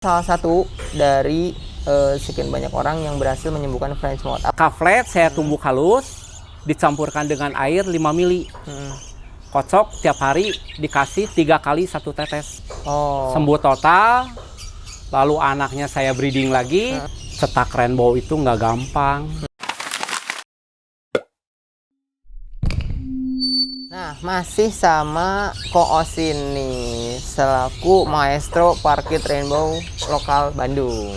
Salah satu dari sekian banyak orang yang berhasil menyembuhkan French Mouth. Kaflet saya tumbuk halus, dicampurkan dengan air 5 mili. Kocok tiap hari dikasih 3 kali 1 tetes. Sembuh total. Lalu anaknya saya breeding lagi. Cetak rainbow itu nggak gampang. Nah, masih sama Ko Osin nih, selaku maestro parkit rainbow lokal Bandung.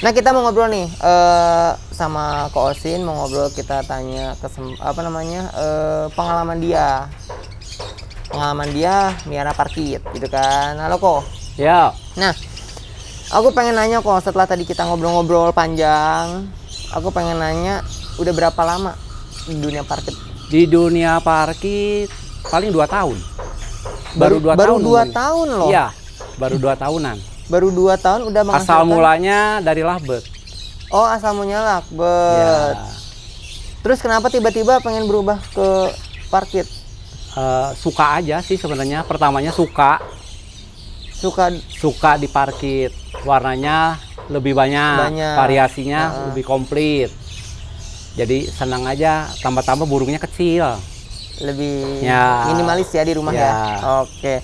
Nah, kita mau ngobrol nih sama Ko Osin, mau ngobrol, kita tanya pengalaman dia. Pengalaman dia miara parkit gitu kan. Halo Ko. Ya. Nah, aku pengen nanya Ko, setelah tadi kita ngobrol-ngobrol panjang, aku pengen nanya udah berapa lama di dunia parkit? Di dunia parkit paling 2 tahun. Baru 2 tahun. Baru 2 umurnya. tahun loh. Iya, baru 2 tahunan. Baru 2 tahun udah menghasilkan. Asal mulanya dari lovebird. Oh, asal mulanya lovebird. Ya. Terus kenapa tiba-tiba pengen berubah ke parkit? Suka aja sih sebenarnya. Pertamanya suka di parkit. Warnanya lebih banyak. Variasinya lebih komplit. Jadi senang aja, tambah-tambah burungnya kecil. Lebih minimalis ya di rumah ya. Oke.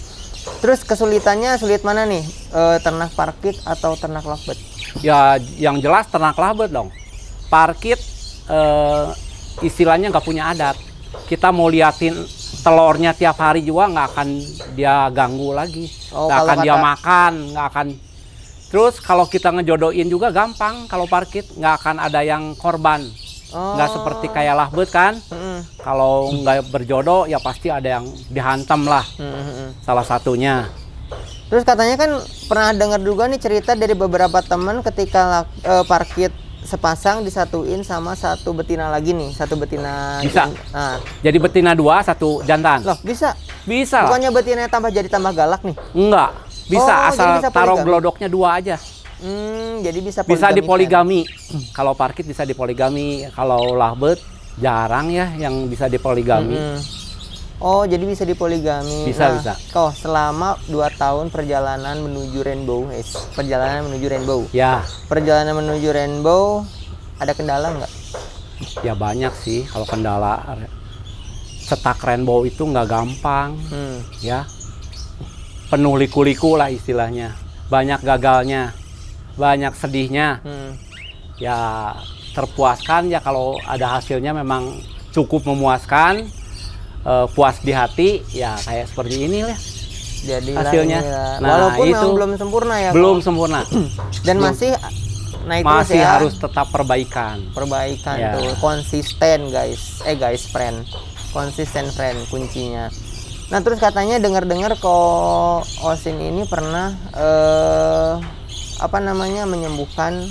Terus kesulitannya sulit mana nih? Ternak parkit atau ternak lovebird? Ya yang jelas ternak lovebird dong. Parkit istilahnya nggak punya adat. Kita mau liatin telurnya tiap hari juga nggak akan dia ganggu lagi. Nggak akan dia makan, nggak akan. Terus kalau kita ngejodohin juga gampang. Kalau parkit nggak akan ada yang korban. Nggak seperti kayak lovebird kan. Kalau nggak berjodoh ya pasti ada yang dihantam lah. Salah satunya. Terus katanya kan pernah dengar juga nih cerita dari beberapa teman ketika parkit sepasang disatuin sama satu betina lagi nih, satu betina. Bisa. Nah. Jadi betina 2, 1 jantan. Loh, bisa? Bisa. Bukannya betinanya tambah galak nih? Enggak. Bisa, asal bisa taruh glodoknya 2 aja. Jadi bisa dipoligami. Kalau parkit bisa dipoligami. Kalau lovebird jarang ya yang bisa dipoligami. Oh, jadi bisa dipoligami. Bisa. Kok selama 2 tahun perjalanan menuju rainbow, Ya. Perjalanan menuju rainbow ada kendala nggak? Ya banyak sih kalau kendala. Cetak rainbow itu nggak gampang. Ya. Penuh liku-liku lah istilahnya. Banyak gagalnya. Banyak sedihnya. Ya terpuaskan ya kalau ada hasilnya memang cukup memuaskan, puas di hati ya kayak seperti ini lah hasilnya. Nah, walaupun itu belum sempurna ya. Belum sempurna. Dan masih naik masih terus ya. Harus tetap perbaikan ya. Tuh konsisten konsisten friend kuncinya. Nah, terus katanya dengar-dengar kok Osin ini pernah menyembuhkan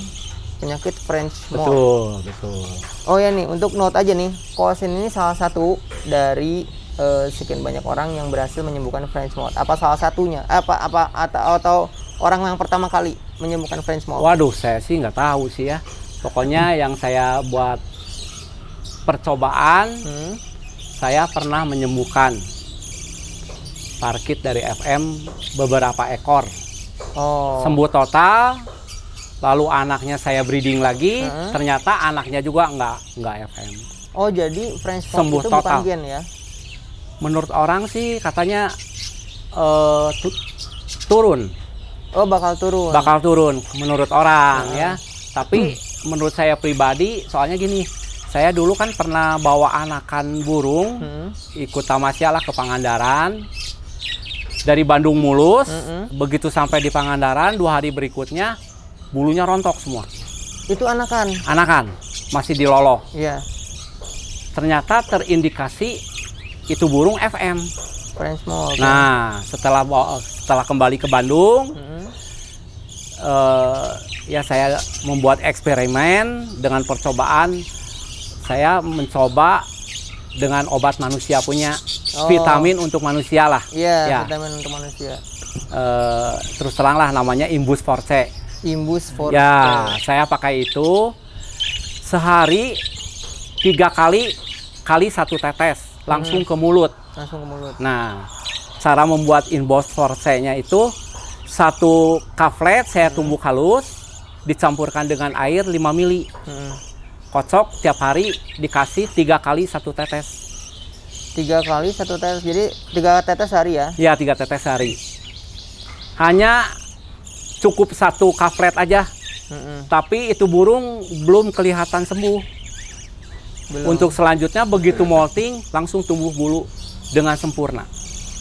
penyakit French Mouth. Betul. Oh ya nih, untuk note aja nih, Ko Osin ini salah satu dari sekian banyak orang yang berhasil menyembuhkan French Mouth. Apa salah satunya? Atau orang yang pertama kali menyembuhkan French Mouth? Waduh, saya sih nggak tahu sih ya. Pokoknya yang saya buat percobaan, saya pernah menyembuhkan parkit dari FM beberapa ekor. Sembuh total. Lalu anaknya saya breeding lagi, ternyata anaknya juga nggak FM. Oh, jadi French Mouth sembuh itu total. Bukan gen ya? Menurut orang sih katanya turun. Oh, bakal turun. Bakal turun menurut orang ya. Tapi menurut saya pribadi, soalnya gini, saya dulu kan pernah bawa anakan burung, ikut tamasya lah ke Pangandaran. Dari Bandung mulus, begitu sampai di Pangandaran 2 hari berikutnya bulunya rontok semua. Itu anakan? Anakan, masih diloloh. Iya. Ternyata terindikasi itu burung FM. French Mouth. Nah, setelah kembali ke Bandung, ya saya membuat eksperimen dengan percobaan. Saya mencoba dengan obat manusia punya, vitamin untuk manusia lah. Iya, vitamin untuk manusia. Terus teranglah namanya Imbus Force. Imbus Force. Ya, saya pakai itu sehari 3 kali 1 tetes langsung ke mulut. Langsung ke mulut. Nah, cara membuat Imbus Force-nya itu 1 kaflet saya tumbuk halus, dicampurkan dengan air 5 mili. Kocok tiap hari dikasih 3 kali 1 tetes. 3 kali 1 tetes, jadi 3 tetes sehari ya? Ya, 3 tetes sehari. Hanya cukup 1 kaflet aja. Tapi itu burung belum kelihatan sembuh. Belum. Untuk selanjutnya begitu molting langsung tumbuh bulu dengan sempurna.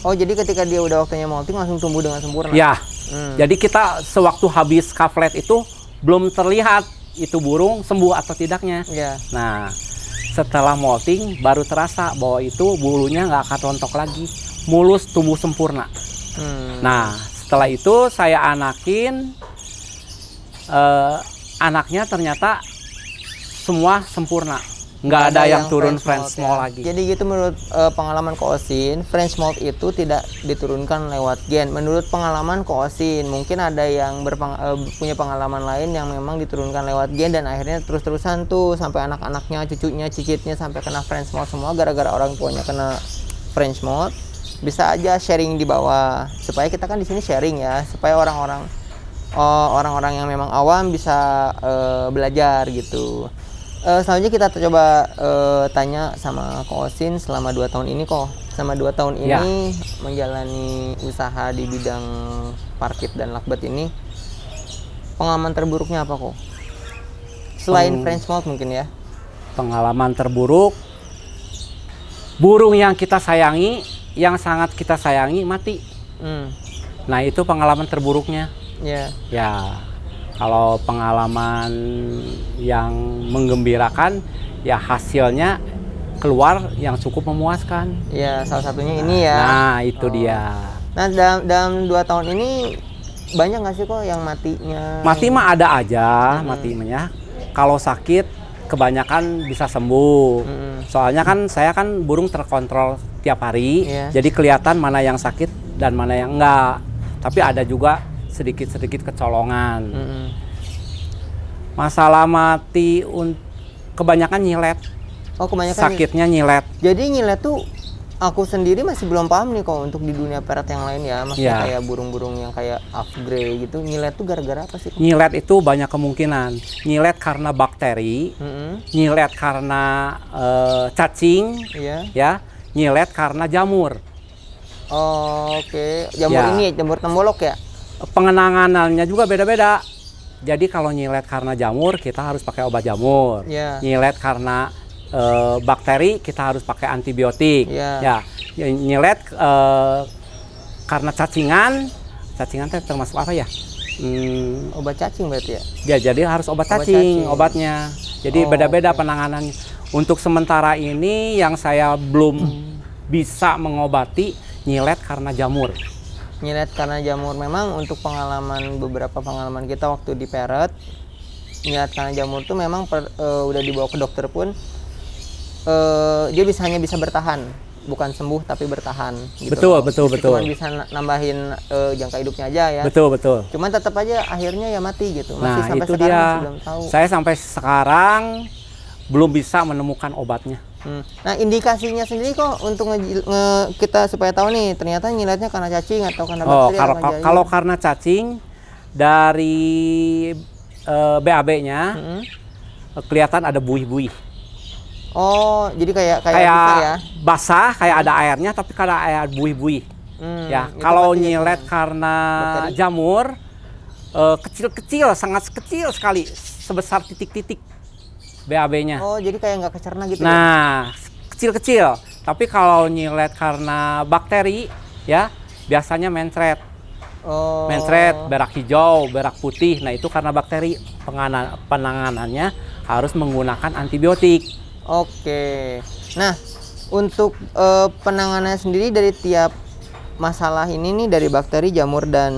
Oh, jadi ketika dia udah waktunya molting langsung tumbuh dengan sempurna? Ya, jadi kita sewaktu habis kaflet itu belum terlihat itu burung sembuh atau tidaknya. Ya. Nah, setelah molting baru terasa bahwa itu bulunya nggak akan rontok lagi, mulus tumbuh sempurna. Nah, setelah itu saya anakin, anaknya ternyata semua sempurna, nggak ada yang turun French Mold ya. lagi. Jadi gitu menurut pengalaman Ko Osin, French Mold itu tidak diturunkan lewat gen. Menurut pengalaman Ko Osin, mungkin ada yang punya pengalaman lain yang memang diturunkan lewat gen dan akhirnya terus-terusan tuh sampai anak-anaknya, cucunya, cicitnya sampai kena French Mold semua gara-gara orang tuanya kena French Mold. Bisa aja sharing di bawah supaya kita kan di sini sharing ya, supaya orang-orang yang memang awam bisa belajar gitu. Selanjutnya kita coba tanya sama Ko Osin selama 2 tahun ini kok. Selama 2 tahun ini menjalani usaha di bidang parkit dan lakbet ini, pengalaman terburuknya apa kok? Selain French Mold mungkin ya. Pengalaman terburuk, burung yang kita sayangi, yang sangat kita sayangi mati. Nah, itu pengalaman terburuknya. Ya, kalau pengalaman yang menggembirakan, ya hasilnya keluar yang cukup memuaskan. Ya, salah satunya ini ya. Nah, itu dia. Nah, dalam 2 tahun ini banyak nggak sih kok yang matinya? Mati mah ada aja, matinya. Kalau sakit, kebanyakan bisa sembuh. Soalnya kan saya kan burung terkontrol tiap hari, jadi kelihatan mana yang sakit dan mana yang enggak. Tapi ada juga sedikit-sedikit kecolongan. Masalah mati kebanyakan nyilet. Oh, kebanyakan sakitnya nyilet. Jadi nyilet tuh aku sendiri masih belum paham nih kok untuk di dunia parrot yang lain ya. Maksudnya kayak burung-burung yang kayak half gray gitu, nyilet tuh gara-gara apa sih kok? Nyilet itu banyak kemungkinan. Nyilet karena bakteri, nyilet karena cacing, ya, nyilet karena jamur. Oh, oke. Jamur ini jamur tembolok ya? Pengenanganannya juga beda-beda. Jadi kalau nyilet karena jamur, kita harus pakai obat jamur. Nyilet karena bakteri, kita harus pakai antibiotik. Ya, nyilet karena cacingan itu termasuk apa ya? Obat cacing berarti ya? Ya, jadi harus obat cacing, obatnya. Jadi beda-beda penanganannya. Untuk sementara ini yang saya belum bisa mengobati nyilet karena jamur. Nyilet karena jamur, memang untuk beberapa pengalaman kita waktu di parrot, nyilet karena jamur tuh memang udah dibawa ke dokter pun dia hanya bisa bertahan, bukan sembuh tapi bertahan gitu. Betul. Cuma bisa nambahin jangka hidupnya aja ya. Betul. Cuman tetap aja akhirnya ya mati gitu. Masih sampai itu sekarang dia. masih belum tahu. Saya sampai sekarang belum bisa menemukan obatnya. Nah, indikasinya sendiri kok untuk kita supaya tahu nih ternyata nyiletnya karena cacing atau karena bakteri. Kalau karena cacing, dari BAB-nya kelihatan ada buih-buih. Oh, jadi kayak bisa ya? Basah, kayak ada airnya, tapi kada ada buih-buih. Ya, kalau nyilet karena bakteri. Jamur, kecil-kecil, sangat kecil sekali, sebesar titik-titik BAB-nya. Oh, jadi kayak nggak kecerna gitu. Nah, kecil-kecil. Tapi kalau nyilet karena bakteri, ya biasanya mencret. Mencret, berak hijau, berak putih. Nah, itu karena bakteri. Penanganannya harus menggunakan antibiotik. Oke. Nah, untuk penanganannya sendiri dari tiap masalah ini nih, dari bakteri, jamur, dan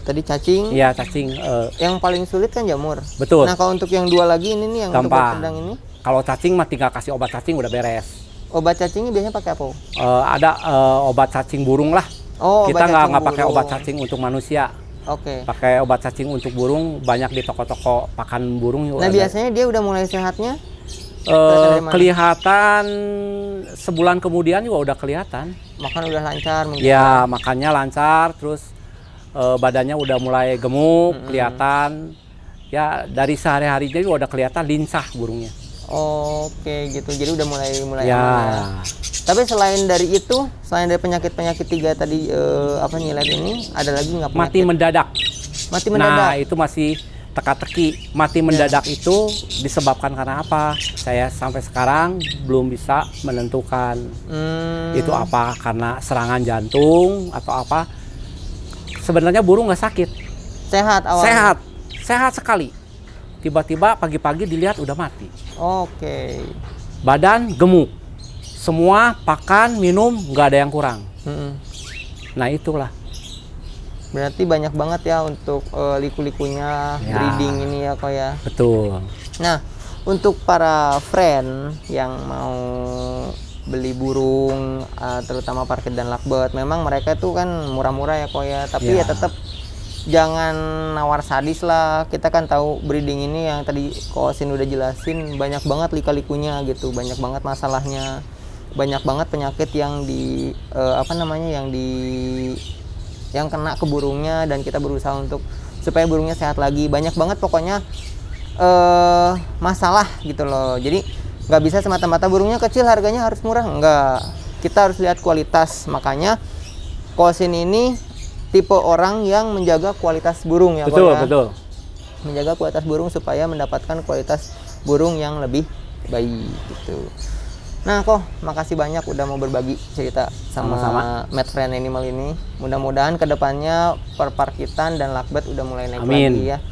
tadi cacing. Iya, cacing. Yang paling sulit kan jamur. Betul. Nah, kalau untuk yang 2 lagi ini nih, yang gampang. untuk pedang ini. Kalau cacing mah tinggal kasih obat cacing udah beres. Obat cacingnya biasanya pakai apa? Ada obat cacing burung lah. Kita nggak pakai obat cacing untuk manusia. Pakai obat cacing untuk burung banyak di toko-toko pakan burung. Nah, biasanya dia udah mulai sehatnya? Kelihatan sebulan kemudian juga udah kelihatan. Makan udah lancar mungkin. Ya, makannya lancar, terus badannya udah mulai gemuk, kelihatan. Ya dari sehari-harinya juga udah kelihatan lincah burungnya. Oke gitu, jadi udah mulai Ya. aman ya. Tapi selain dari itu, selain dari penyakit-penyakit 3 tadi apa nyilet ini, ada lagi nggak penyakit? Mati mendadak. Mati mendadak. Nah itu masih teka-teki. Mati mendadak itu disebabkan karena apa? Saya sampai sekarang belum bisa menentukan. Itu apa? Karena serangan jantung atau apa? Sebenarnya burung nggak sakit. Sehat awalnya. Sehat sekali. Tiba-tiba pagi-pagi dilihat udah mati. Oke. Badan gemuk. Semua pakan, minum, nggak ada yang kurang. Nah itulah. Berarti banyak banget ya untuk liku-likunya Ya. breeding ini ya kok ya. Betul. Nah, untuk para friend yang mau beli burung, terutama parkit dan lovebird, memang mereka itu kan murah-murah ya kok ya. Tapi ya tetap jangan nawar sadis lah. Kita kan tahu breeding ini yang tadi Ko Osin udah jelasin, banyak banget lika-likunya gitu, banyak banget masalahnya, banyak banget penyakit yang yang kena ke burungnya, dan kita berusaha untuk supaya burungnya sehat lagi. Banyak banget pokoknya masalah gitu loh. Jadi nggak bisa semata-mata burungnya kecil harganya harus murah, enggak. Kita harus lihat kualitas. Makanya Ko Osin ini tipe orang yang menjaga kualitas burung ya. Betul, ya? betul. Menjaga kualitas burung supaya mendapatkan kualitas burung yang lebih baik gitu. Nah kok, makasih banyak udah mau berbagi cerita sama Mad Friend Animal ini. Mudah-mudahan kedepannya perparkitan dan lovebird udah mulai naik lagi ya,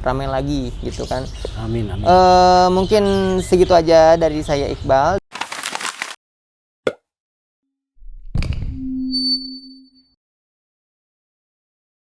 ramai lagi gitu kan. Amin, amin. Mungkin segitu aja dari saya Iqbal